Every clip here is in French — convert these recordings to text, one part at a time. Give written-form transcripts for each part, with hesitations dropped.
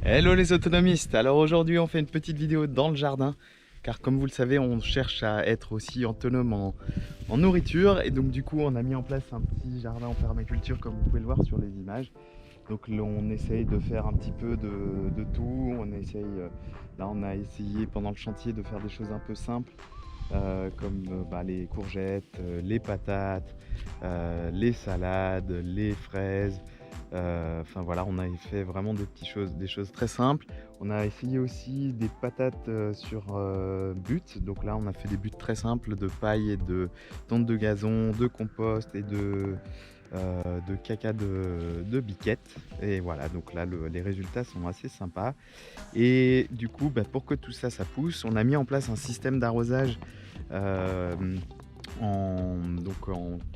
Hello les autonomistes. Alors aujourd'hui on fait une petite vidéo dans le jardin car comme vous le savez on cherche à être aussi autonome en nourriture et donc du coup on a mis en place un petit jardin en permaculture comme vous pouvez le voir sur les images. Donc là, on essaye de faire un petit peu de tout, là on a essayé pendant le chantier de faire des choses un peu simples comme les courgettes, les patates, les salades, les fraises. Enfin voilà, on a fait vraiment des choses très simples. On a essayé aussi des patates sur butte. Donc là, on a fait des buttes très simples de paille et de tonte de gazon, de compost et de caca de biquette. Et voilà, donc là, les résultats sont assez sympas. Et du coup, pour que tout ça, ça pousse, on a mis en place un système d'arrosage euh,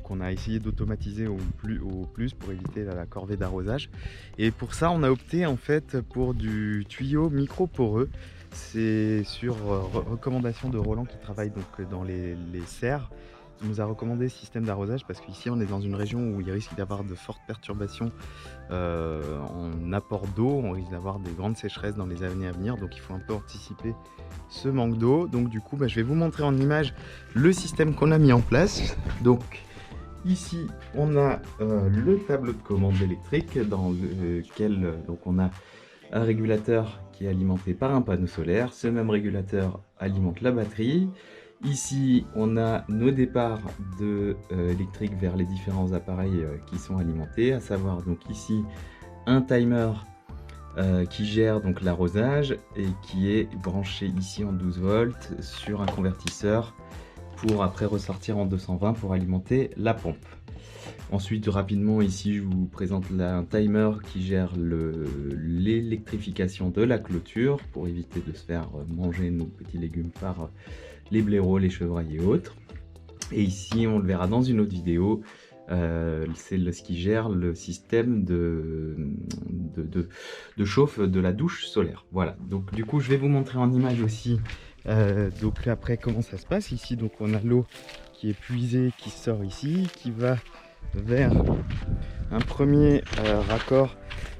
qu'on a essayé d'automatiser au plus pour éviter la corvée d'arrosage. Et pour ça, on a opté en fait pour du tuyau micro-poreux. C'est sur recommandation de Roland qui travaille donc dans les serres. Il nous a recommandé ce système d'arrosage parce qu'ici on est dans une région où il risque d'avoir de fortes perturbations en apport d'eau, on risque d'avoir des grandes sécheresses dans les années à venir, donc il faut un peu anticiper ce manque d'eau. Donc du coup je vais vous montrer en image le système qu'on a mis en place. Donc ici on a le tableau de commande électrique dans lequel donc on a un régulateur qui est alimenté par un panneau solaire. Ce même régulateur alimente la batterie. Ici, on a nos départs électriques vers les différents appareils qui sont alimentés, à savoir donc ici un timer qui gère donc l'arrosage et qui est branché ici en 12 volts sur un convertisseur pour après ressortir en 220 pour alimenter la pompe. Ensuite, rapidement, ici, je vous présente un timer qui gère l'électrification de la clôture pour éviter de se faire manger nos petits légumes par les blaireaux, les chevreuils et autres. Et ici, on le verra dans une autre vidéo, c'est ce qui gère le système de chauffe de la douche solaire. Voilà, donc du coup, je vais vous montrer en image aussi donc après comment ça se passe. Ici, donc on a l'eau qui est puisée, qui sort ici, qui va vers un premier raccord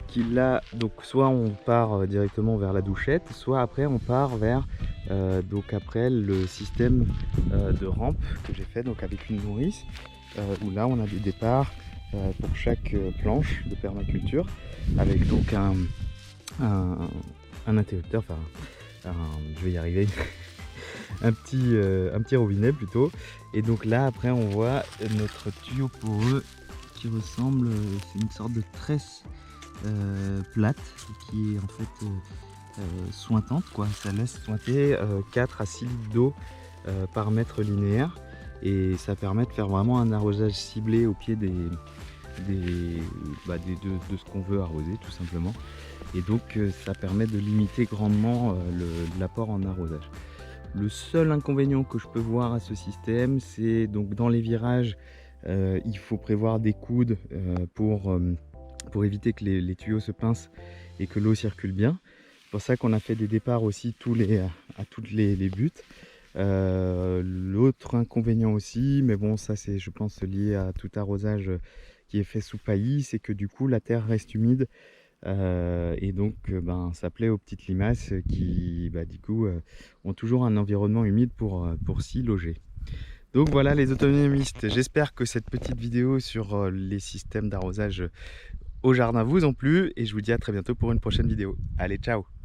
qui là, donc soit on part directement vers la douchette, soit après on part vers donc après le système de rampe que j'ai fait donc avec une nourrice où là on a des départs pour chaque planche de permaculture avec donc un interrupteur, je vais y arriver un petit robinet plutôt. Et donc là après on voit notre tuyau poreux qui ressemble, c'est une sorte de tresse plate qui est en fait sointante quoi. Ça laisse sointer 4 à 6 litres d'eau par mètre linéaire et ça permet de faire vraiment un arrosage ciblé au pied de ce qu'on veut arroser tout simplement. Et donc ça permet de limiter grandement l'apport en arrosage. Le seul inconvénient que je peux voir à ce système, c'est donc dans les virages, il faut prévoir des coudes pour éviter que les tuyaux se pincent et que l'eau circule bien. C'est pour ça qu'on a fait des départs aussi à toutes les buttes. L'autre inconvénient aussi, mais bon ça c'est je pense lié à tout arrosage qui est fait sous paillis, c'est que du coup la terre reste humide. Et donc ça plaît aux petites limaces qui du coup ont toujours un environnement humide pour s'y loger. Donc voilà les autonomistes, j'espère que cette petite vidéo sur les systèmes d'arrosage au jardin vous ont plu et je vous dis à très bientôt pour une prochaine vidéo. Allez, ciao!